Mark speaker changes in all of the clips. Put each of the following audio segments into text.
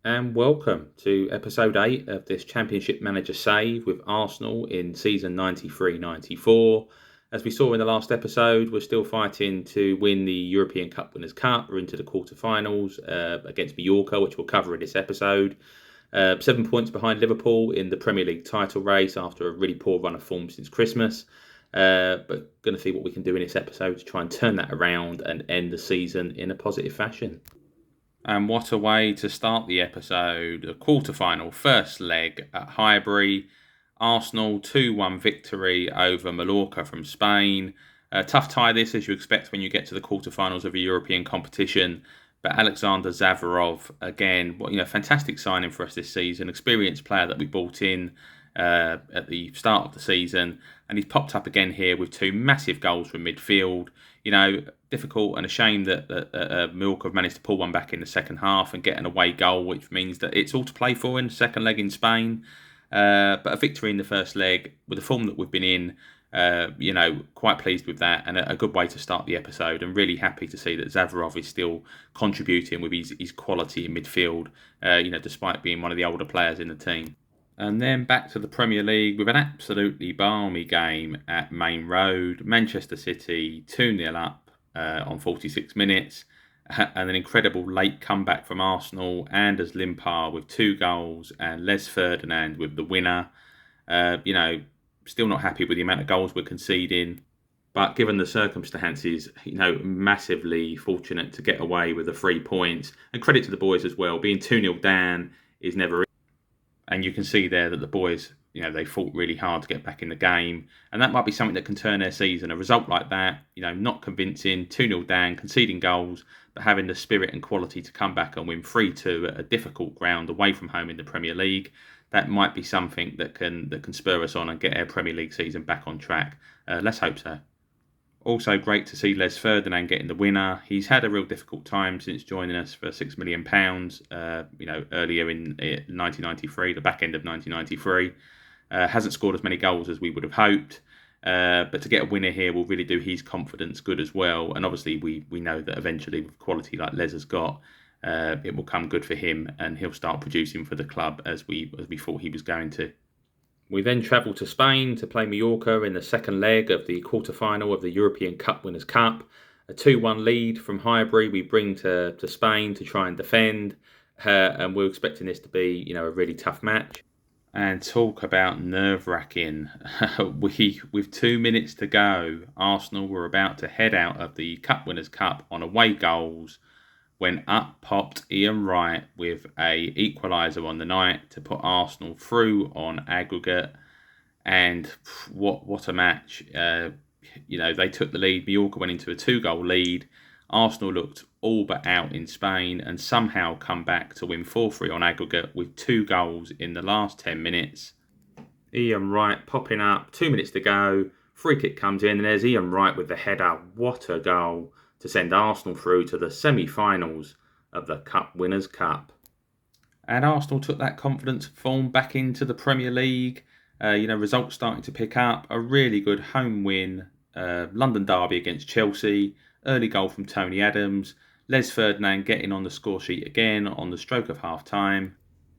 Speaker 1: And welcome to episode 8 of this Championship Manager Save with Arsenal in season 93-94. As we saw in the last episode, we're still fighting to win the European Cup Winners' Cup. We're into the quarterfinals against Mallorca, which we'll cover in this episode. 7 points behind Liverpool in the Premier League title race after a really poor run of form since Christmas. But going to see what we can do in this episode to try and turn that around and end the season in a positive fashion. And what a way to start the episode. A quarter-final, first leg at Highbury. Arsenal 2-1 victory over Mallorca from Spain. Tough tie this, as you expect when you get to the quarter-finals of a European competition. But Alexander Zavarov, again, fantastic signing for us this season. Experienced player that we bought in at the start of the season. And he's popped up again here with two massive goals from midfield. Difficult and a shame that Mallorca have managed to pull one back in the second half and get an away goal, which means that it's all to play for in the second leg in Spain. But a victory in the first leg with the form that we've been in, quite pleased with that, and a good way to start the episode. And really happy to see that Zavarov is still contributing with his quality in midfield, despite being one of the older players in the team. And then back to the Premier League with an absolutely balmy game at Main Road. Manchester City 2-0 up on 46 minutes. And an incredible late comeback from Arsenal. Anders Limpar with 2 goals and Les Ferdinand with the winner. Still not happy with the amount of goals we're conceding. But given the circumstances, massively fortunate to get away with the 3 points. And credit to the boys as well. Being 2-0 down is never. And you can see there that the boys, they fought really hard to get back in the game. And that might be something that can turn their season. A result like that, not convincing, 2-0 down, conceding goals, but having the spirit and quality to come back and win 3-2 at a difficult ground away from home in the Premier League. That might be something that can spur us on and get our Premier League season back on track. Let's hope so. Also great to see Les Ferdinand getting the winner. He's had a real difficult time since joining us for £6 million, earlier in 1993, the back end of 1993. Hasn't scored as many goals as we would have hoped. But to get a winner here will really do his confidence good as well. And obviously we know that eventually with quality like Les has got, it will come good for him and he'll start producing for the club as we thought he was going to. We then travel to Spain to play Mallorca in the second leg of the quarter-final of the European Cup Winners' Cup. A 2-1 lead from Highbury we bring to Spain to try and defend. And we're expecting this to be, a really tough match. And talk about nerve-wracking. With 2 minutes to go, Arsenal were about to head out of the Cup Winners' Cup on away goals when up popped Ian Wright with a equaliser on the night to put Arsenal through on aggregate. And what a match. They took the lead. Mallorca went into a 2-goal lead. Arsenal looked all but out in Spain and somehow come back to win 4-3 on aggregate with 2 goals in the last 10 minutes. Ian Wright popping up, 2 minutes to go. Free kick comes in and there's Ian Wright with the header. What a goal to send Arsenal through to the semi-finals of the Cup Winners' Cup. And Arsenal took that confidence form back into the Premier League. Results starting to pick up. A really good home win. London derby against Chelsea. Early goal from Tony Adams. Les Ferdinand getting on the score sheet again on the stroke of half-time.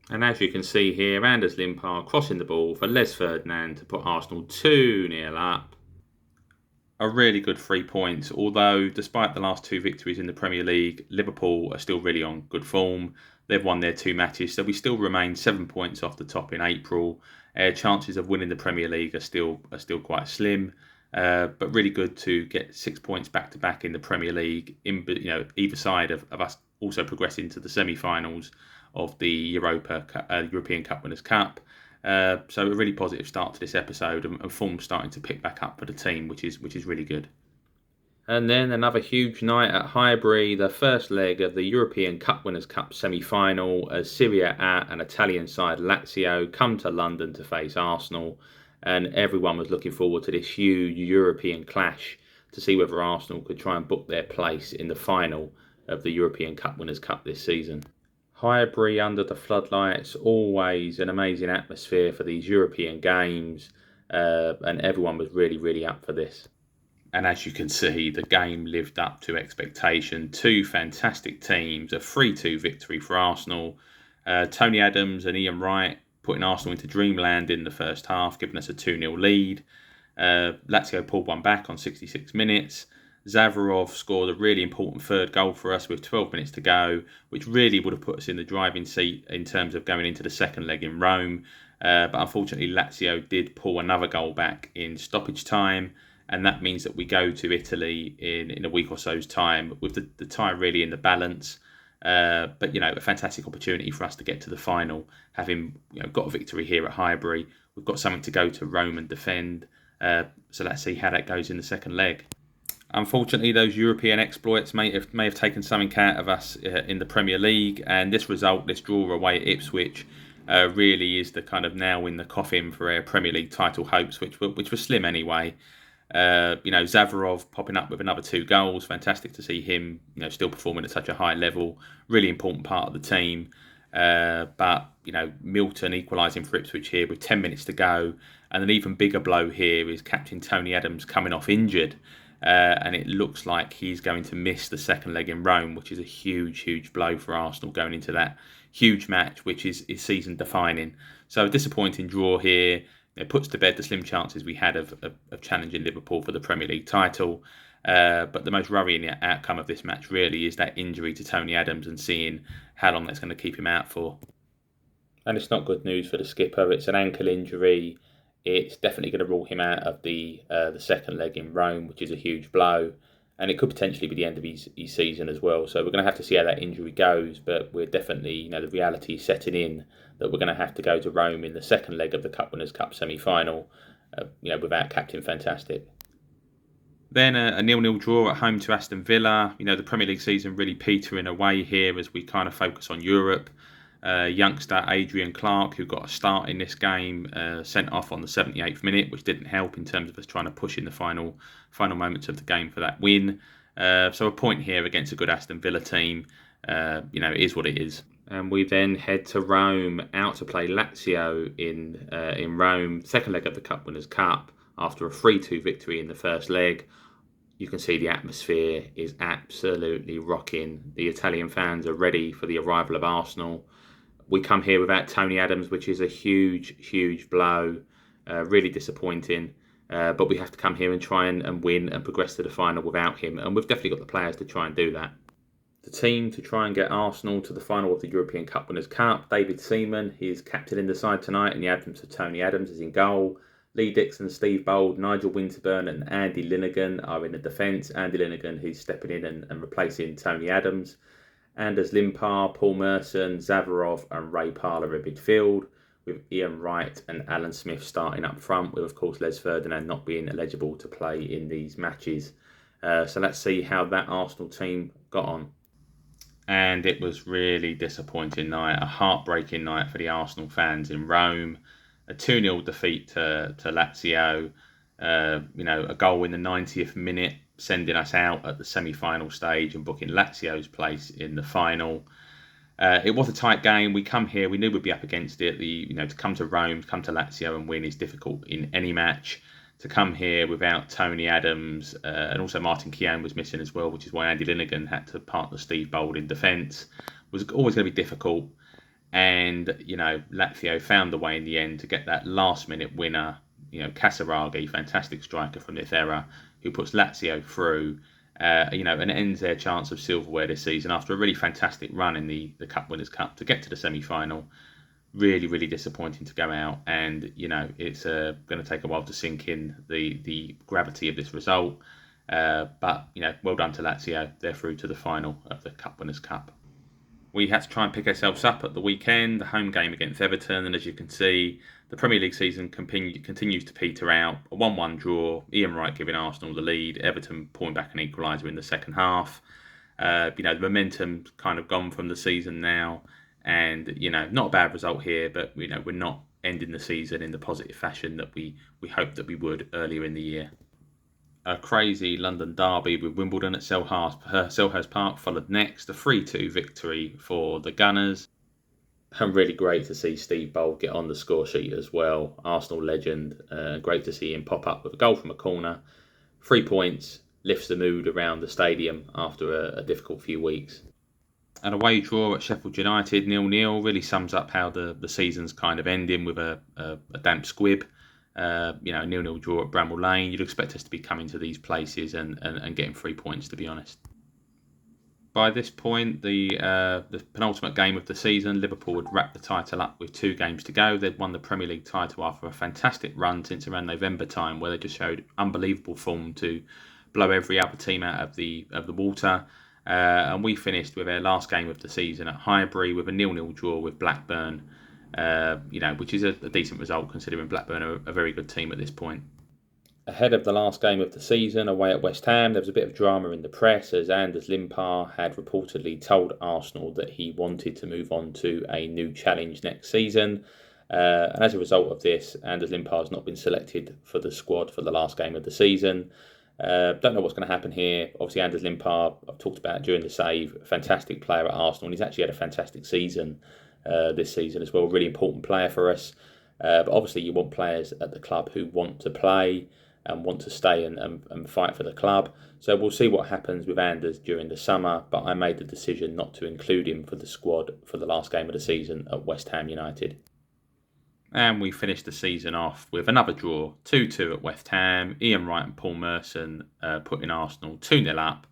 Speaker 1: And as you can see here, Anders Limpar crossing the ball for Les Ferdinand to put Arsenal 2-0 up. A really good 3 points, although despite the last 2 victories in the Premier League, Liverpool are still really on good form. They've won their 2 matches, so we still remain 7 points off the top in April. Chances of winning the Premier League are still quite slim, but really good to get 6 points back to back in the Premier League. Either side of us also progressing to the semi-finals of the European Cup Winners' Cup. So a really positive start to this episode and form starting to pick back up for the team, which is really good. And then another huge night at Highbury, the first leg of the European Cup Winners' Cup semi-final as Serie A and Italian side Lazio come to London to face Arsenal. And everyone was looking forward to this huge European clash to see whether Arsenal could try and book their place in the final of the European Cup Winners' Cup this season. Highbury under the floodlights, always an amazing atmosphere for these European games, and everyone was really, really up for this. And as you can see, the game lived up to expectation. 2 fantastic teams, a 3-2 victory for Arsenal, Tony Adams and Ian Wright putting Arsenal into dreamland in the first half, giving us a 2-0 lead. Lazio pulled one back on 66 minutes. Zavarov scored a really important third goal for us with 12 minutes to go, which really would have put us in the driving seat in terms of going into the second leg in Rome. But unfortunately, Lazio did pull another goal back in stoppage time, and that means that we go to Italy in a week or so's time with the tie really in the balance. But a fantastic opportunity for us to get to the final, having got a victory here at Highbury. We've got something to go to Rome and defend. So let's see how that goes in the second leg. Unfortunately, those European exploits may have taken something out of us in the Premier League, and this draw away at Ipswich, really is the kind of nail in the coffin for our Premier League title hopes, which were slim anyway. Zavarov popping up with another 2 goals. Fantastic to see him, still performing at such a high level. Really important part of the team. But Milton equalising for Ipswich here with 10 minutes to go, and an even bigger blow here is Captain Tony Adams coming off injured. And it looks like he's going to miss the second leg in Rome, which is a huge blow for Arsenal going into that huge match, which is season defining. So a disappointing draw here. It puts to bed the slim chances we had of challenging Liverpool for the Premier League title. But the most worrying outcome of this match really is that injury to Tony Adams and seeing how long that's going to keep him out for. And it's not good news for the skipper. It's an ankle injury. It's definitely going to rule him out of the second leg in Rome, which is a huge blow. And it could potentially be the end of his season as well. So we're going to have to see how that injury goes. But we're definitely, the reality is setting in that we're going to have to go to Rome in the second leg of the Cup Winners' Cup semi-final, without Captain Fantastic. Then a 0-0 draw at home to Aston Villa. The Premier League season really petering away here as we kind of focus on Europe. Youngster Adrian Clark, who got a start in this game, sent off on the 78th minute, which didn't help in terms of us trying to push in the final moments of the game for that win. So a point here against a good Aston Villa team. It is what it is. And we then head to Rome, out to play Lazio in Rome, second leg of the Cup Winners' Cup, after a 3-2 victory in the first leg. You can see the atmosphere is absolutely rocking. The Italian fans are ready for the arrival of Arsenal. We come here without Tony Adams, which is a huge blow. Really disappointing. But we have to come here and try and win and progress to the final without him. And we've definitely got the players to try and do that. The team to try and get Arsenal to the final of the European Cup Winners' Cup. David Seaman, he is captain in the side tonight in the absence of Tony Adams, is in goal. Lee Dixon, Steve Bold, Nigel Winterburn and Andy Linnigan are in the defence. Andy Linnigan, who's stepping in and replacing Tony Adams. Anders Limpar, Paul Merson, Zavarov and Ray Parlour in midfield, with Ian Wright and Alan Smith starting up front, with of course Les Ferdinand not being eligible to play in these matches. So let's see how that Arsenal team got on. And it was really disappointing night, a heartbreaking night for the Arsenal fans in Rome. A 2-0 defeat to Lazio, a goal in the 90th minute, sending us out at the semi-final stage and booking Lazio's place in the final. It was a tight game. We come here, we knew we'd be up against it. To come to Rome, to come to Lazio and win is difficult in any match. To come here without Tony Adams, and also Martin Keown was missing as well, which is why Andy Linnigan had to partner Steve Bold in defence, was always going to be difficult. And, Lazio found the way in the end to get that last-minute winner, Casaraghi, fantastic striker from this era, who puts Lazio through, and ends their chance of silverware this season after a really fantastic run in the Cup Winners' Cup to get to the semi-final. Really disappointing to go out, and, it's going to take a while to sink in the gravity of this result. But, well done to Lazio. They're through to the final of the Cup Winners' Cup. We had to try and pick ourselves up at the weekend, the home game against Everton, and as you can see, the Premier League season continues to peter out. A 1-1 draw, Ian Wright giving Arsenal the lead, Everton pulling back an equaliser in the second half. The momentum's kind of gone from the season now, and, not a bad result here, but, we're not ending the season in the positive fashion that we hoped that we would earlier in the year. A crazy London derby with Wimbledon at Selhurst Park followed next, a 3-2 victory for the Gunners. And really great to see Steve Bold get on the score sheet as well. Arsenal legend. Great to see him pop up with a goal from a corner. 3 points, lifts the mood around the stadium after a difficult few weeks. An away draw at Sheffield United, 0-0, really sums up how the season's kind of ending with a damp squib. 0-0 draw at Bramall Lane. You'd expect us to be coming to these places and getting 3 points, to be honest. By this point, the penultimate game of the season, Liverpool had wrapped the title up with 2 games to go. They'd won the Premier League title after a fantastic run since around November time, where they just showed unbelievable form to blow every other team out of the water. And we finished with our last game of the season at Highbury with a 0-0 draw with Blackburn, which is a decent result considering Blackburn are a very good team at this point. Ahead of the last game of the season, away at West Ham, there was a bit of drama in the press as Anders Limpar had reportedly told Arsenal that he wanted to move on to a new challenge next season. And as a result of this, Anders Limpar has not been selected for the squad for the last game of the season. Don't know what's going to happen here. Obviously, Anders Limpar, I've talked about during the save, a fantastic player at Arsenal, and he's actually had a fantastic season this season as well. Really important player for us. But obviously, you want players at the club who want to play and want to stay and fight for the club. So we'll see what happens with Anders during the summer, but I made the decision not to include him for the squad for the last game of the season at West Ham United. And we finished the season off with another draw, 2-2 at West Ham. Ian Wright and Paul Merson putting Arsenal 2-0 up.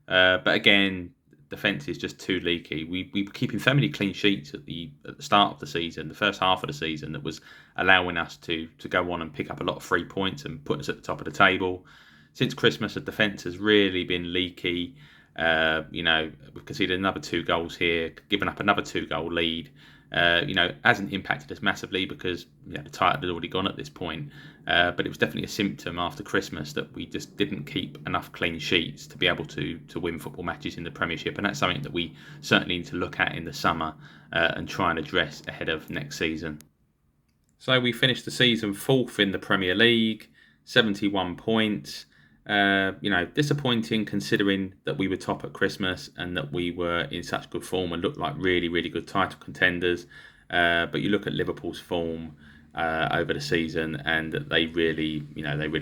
Speaker 1: But again, defence is just too leaky. We were keeping so many clean sheets at the start of the season, the first half of the season, that was allowing us to go on and pick up a lot of 3 points and put us at the top of the table. Since Christmas, the defence has really been leaky. We've conceded another 2 goals here, given up another 2-goal lead. Hasn't impacted us massively because the title had already gone at this point. But it was definitely a symptom after Christmas that we just didn't keep enough clean sheets to be able to win football matches in the Premiership. And that's something that we certainly need to look at in the summer and try and address ahead of next season. So we finished the season 4th in the Premier League, 71 points. Disappointing considering that we were top at Christmas and that we were in such good form and looked like really, really good title contenders. But you look at Liverpool's form over the season and they really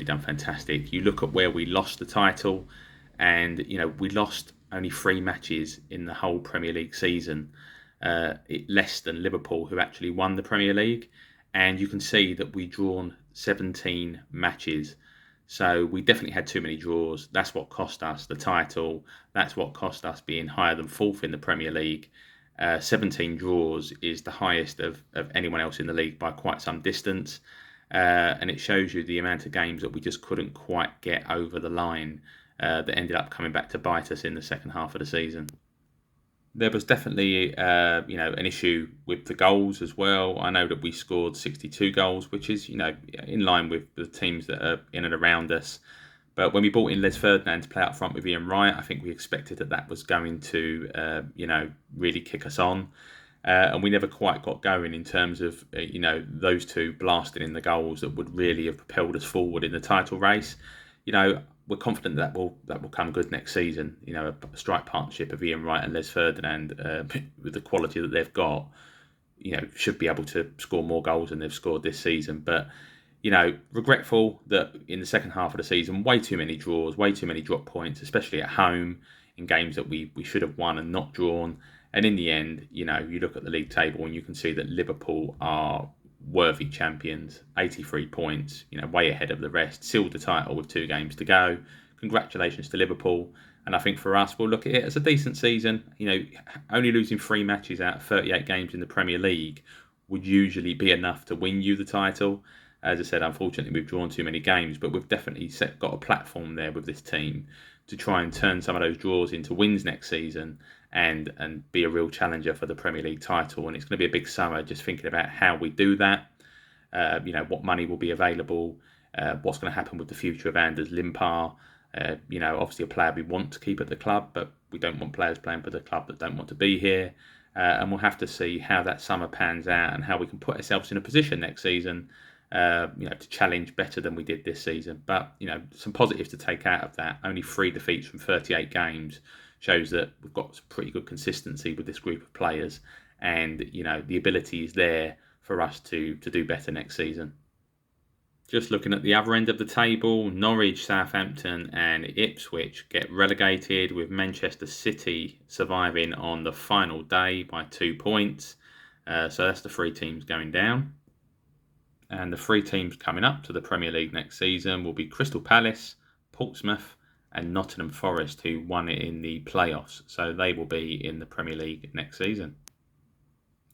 Speaker 1: done fantastic. You look at where we lost the title and, we lost only 3 matches in the whole Premier League season, less than Liverpool, who actually won the Premier League. And you can see that we drawn 17 matches. So we definitely had too many draws. That's what cost us the title. That's what cost us being higher than 4th in the Premier League. 17 draws is the highest of anyone else in the league by quite some distance. And it shows you the amount of games that we just couldn't quite get over the line that ended up coming back to bite us in the second half of the season. There was definitely, an issue with the goals as well. I know that we scored 62 goals, which is, in line with the teams that are in and around us. But when we brought in Les Ferdinand to play up front with Ian Wright, I think we expected that was going to, really kick us on. And we never quite got going in terms of, those 2 blasting in the goals that would really have propelled us forward in the title race. We're confident that will come good next season. A strike partnership of Ian Wright and Les Ferdinand, with the quality that they've got, should be able to score more goals than they've scored this season. But, regretful that in the second half of the season, way too many draws, way too many drop points, especially at home in games that we should have won and not drawn. And in the end, you look at the league table and you can see that Liverpool are worthy champions, 83 points, way ahead of the rest, sealed the title with 2 games to go. Congratulations to Liverpool. And I think for us, we'll look at it as a decent season. Only losing 3 matches out of 38 games in the Premier League would usually be enough to win you the title. As I said, unfortunately, we've drawn too many games, but we've definitely got a platform there with this team to try and turn some of those draws into wins next season and be a real challenger for the Premier League title. And it's going to be a big summer just thinking about how we do that, what money will be available, what's going to happen with the future of Anders Limpar. Obviously a player we want to keep at the club, but we don't want players playing for the club that don't want to be here. And we'll have to see how that summer pans out and how we can put ourselves in a position next season to challenge better than we did this season. But, some positives to take out of that. Only 3 defeats from 38 games shows that we've got some pretty good consistency with this group of players. And, the ability is there for us to do better next season. Just looking at the other end of the table, Norwich, Southampton and Ipswich get relegated, with Manchester City surviving on the final day by 2 points. So that's the 3 teams going down. And the 3 teams coming up to the Premier League next season will be Crystal Palace, Portsmouth and Nottingham Forest, who won it in the playoffs. So they will be in the Premier League next season.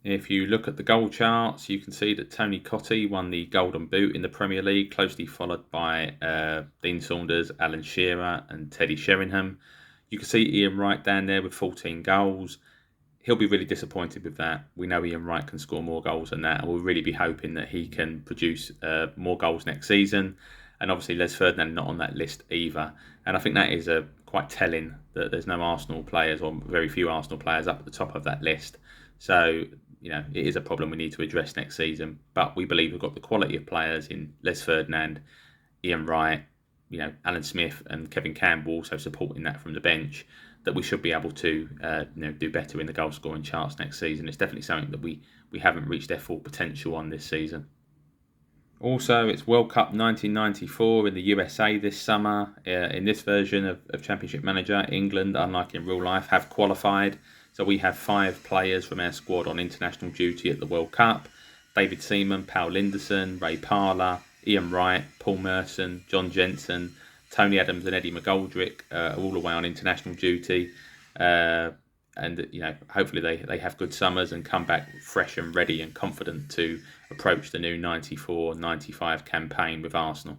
Speaker 1: If you look at the goal charts, you can see that Tony Cottee won the Golden Boot in the Premier League, closely followed by Dean Saunders, Alan Shearer and Teddy Sheringham. You can see Ian Wright down there with 14 goals. He'll be really disappointed with that. We know Ian Wright can score more goals than that, and we'll really be hoping that he can produce more goals next season. And obviously Les Ferdinand not on that list either. And I think that is quite telling that there's no Arsenal players, or very few Arsenal players, up at the top of that list. So, it is a problem we need to address next season. But we believe we've got the quality of players in Les Ferdinand, Ian Wright, Alan Smith and Kevin Campbell also supporting that from the bench, that we should be able to do better in the goal scoring charts next season. It's definitely something that we haven't reached their full potential on this season. Also, it's World Cup 1994 in the USA this summer. In this version of Championship Manager, England, unlike in real life, have qualified. So we have 5 players from our squad on international duty at the World Cup. David Seaman, Paul Linderson, Ray Parlour, Ian Wright, Paul Merson, John Jensen, Tony Adams and Eddie McGoldrick are all away on international duty. And hopefully they have good summers and come back fresh and ready and confident to approach the new 94-95 campaign with Arsenal.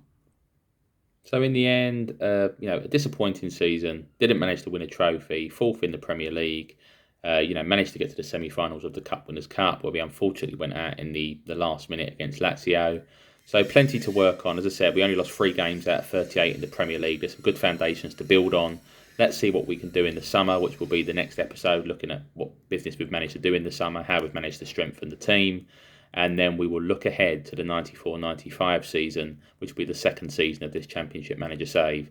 Speaker 1: So in the end, a disappointing season. Didn't manage to win a trophy. 4th in the Premier League. Managed to get to the semi-finals of the Cup Winners' Cup, where we unfortunately went out in the last minute against Lazio. So plenty to work on. As I said, we only lost 3 games out of 38 in the Premier League. There's some good foundations to build on. Let's see what we can do in the summer, which will be the next episode, looking at what business we've managed to do in the summer, how we've managed to strengthen the team. And then we will look ahead to the 94-95 season, which will be the second season of this Championship Manager Save.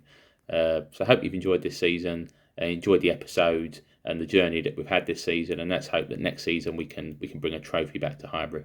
Speaker 1: So I hope you've enjoyed this season, enjoyed the episodes and the journey that we've had this season. And let's hope that next season we can bring a trophy back to Highbury.